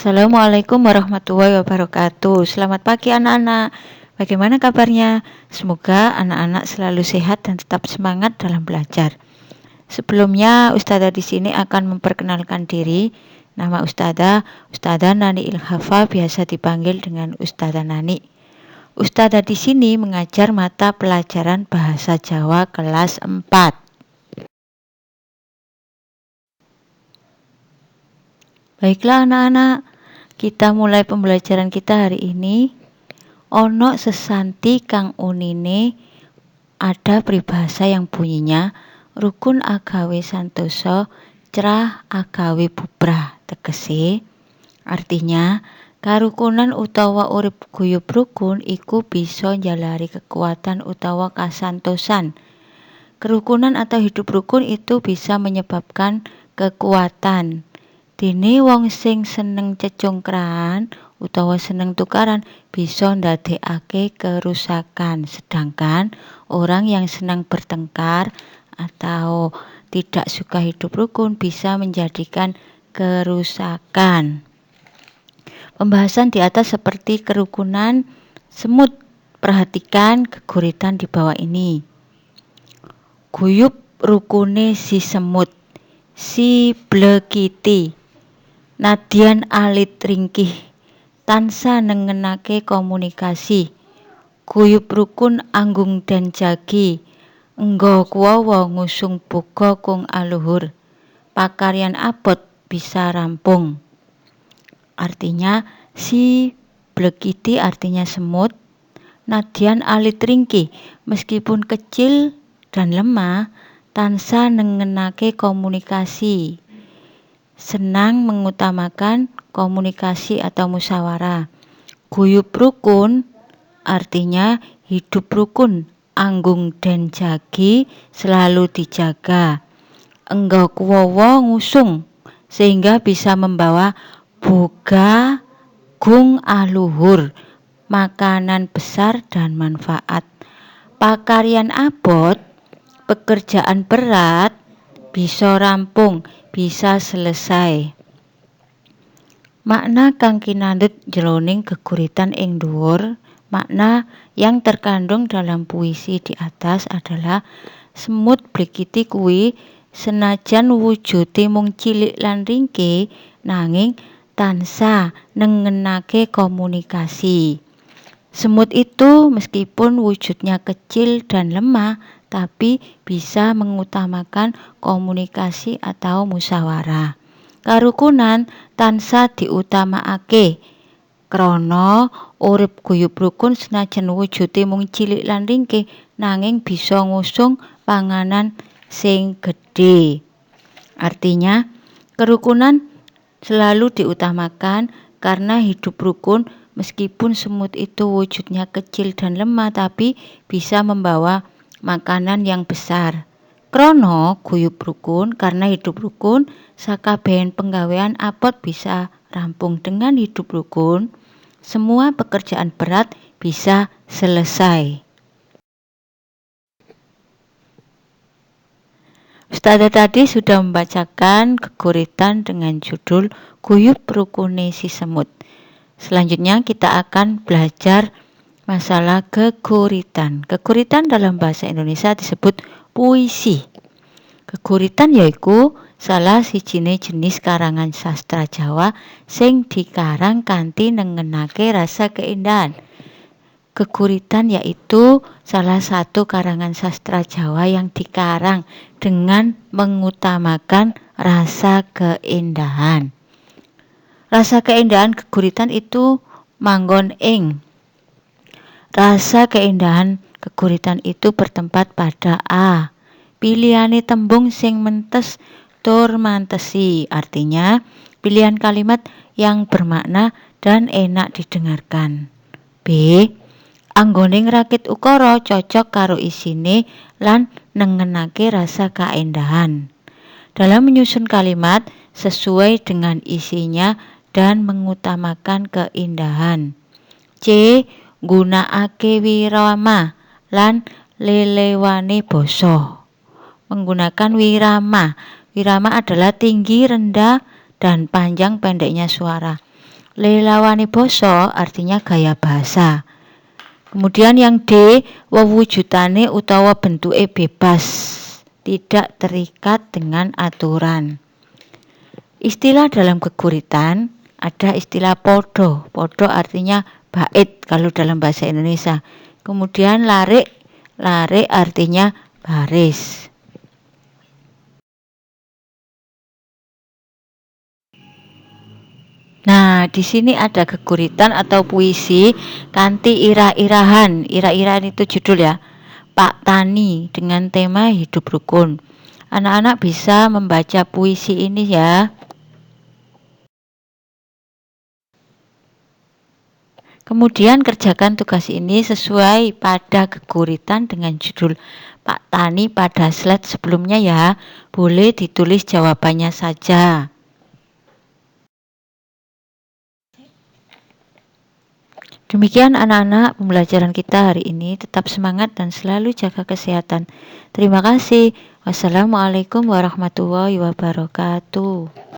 Assalamualaikum warahmatullahi wabarakatuh. Selamat pagi anak-anak. Bagaimana kabarnya? Semoga anak-anak selalu sehat dan tetap semangat dalam belajar. Sebelumnya, Ustazah di sini akan memperkenalkan diri. Nama Ustazah Nani Ilhafa, biasa dipanggil dengan Ustazah Nani. Ustazah di sini mengajar mata pelajaran Bahasa Jawa kelas 4. Baiklah anak-anak, kita mulai pembelajaran kita hari ini. Ono sesanti kang unine ada peribahasa yang bunyinya rukun agawe santoso, cerah agawe bubrah. Tegese artinya karukunan utawa urip guyub rukun iku bisa njalari kekuatan utawa kasantosan. Kerukunan atau hidup rukun itu bisa menyebabkan kekuatan. Dene wong sing seneng cecongkran utawa seneng tukaran bisa ndadekake kerusakan, sedangkan orang yang senang bertengkar atau tidak suka hidup rukun bisa menjadikan kerusakan. Pembahasan di atas seperti kerukunan semut. Perhatikan geguritan di bawah ini. Guyub rukune si semut, si blekiti. Nadyan alit ringkih, tansah nengenake komunikasi. Guyub rukun anggung dan jagi, enggo kuwawa ngusung boga kung aluhur. Pakaryan abot bisa rampung. Artinya si blekiti artinya semut. Nadyan alit ringkih, meskipun kecil dan lemah, tansah nengenake komunikasi. Senang mengutamakan komunikasi atau musyawarah. Guyub rukun artinya hidup rukun, anggung dan jagi selalu dijaga. Enggo kuwowo ngusung sehingga bisa membawa boga gung aluhur, makanan besar dan manfaat. Pakaryan abot, pekerjaan berat bisa rampung, bisa selesai. Makna kang kinandhet jroning geguritan ing dhuwur. Makna yang terkandung dalam puisi di atas adalah semut blekiti kuwi senajan wujude mung cilik lan ringkih nanging tansah nengenake komunikasi. Semut itu meskipun wujudnya kecil dan lemah tapi bisa mengutamakan komunikasi atau musyawarah. Karukunan tansah diutamakake krana urip guyub rukun senajan wujude mung cilik lan ringkih nanging bisa ngusung panganan sing gedhe. Artinya kerukunan selalu diutamakan karena hidup rukun meskipun semut itu wujudnya kecil dan lemah tapi bisa membawa makanan yang besar. Krono guyub rukun, karena hidup rukun, sakabehen penggawean abot bisa rampung. Dengan hidup rukun, semua pekerjaan berat bisa selesai. Ustazah tadi sudah membacakan geguritan dengan judul Guyub Rukune si Semut. Selanjutnya kita akan belajar masalah geguritan. Geguritan dalam bahasa Indonesia disebut puisi. Geguritan yaiku salah sijine jenis karangan sastra Jawa sing dikarang kanthi nengenake rasa keindahan. Geguritan yaitu salah satu karangan sastra Jawa yang dikarang dengan mengutamakan rasa keindahan. Rasa keindahan geguritan itu manggon ing. Rasa keindahan geguritan itu bertempat pada A. Pilihane tembung sing mentes tur mantesi, artinya pilihan kalimat yang bermakna dan enak didengarkan. B. Anggone ngrakit ukara cocok karo isine lan nengenake rasa keindahan. Dalam menyusun kalimat sesuai dengan isinya dan mengutamakan keindahan. C. Nggunakake wirama lan lelewane basa. Menggunakan wirama. Wirama adalah tinggi, rendah, dan panjang pendeknya suara. Lelawani basa artinya gaya bahasa. Kemudian yang D, wewujudane utawa bentuke bebas, tidak terikat dengan aturan. Istilah dalam geguritan ada istilah podo. Podo artinya bait kalau dalam bahasa Indonesia. Kemudian larik, larik artinya baris. Nah, di sini ada geguritan atau puisi kanthi irah-irahan. Irah-irahan itu judul ya. Pak Tani dengan tema hidup rukun. Anak-anak bisa membaca puisi ini ya. Kemudian kerjakan tugas ini sesuai pada geguritan dengan judul Pak Tani pada slide sebelumnya ya. Boleh ditulis jawabannya saja. Demikian anak-anak pembelajaran kita hari ini. Tetap semangat dan selalu jaga kesehatan. Terima kasih. Wassalamualaikum warahmatullahi wabarakatuh.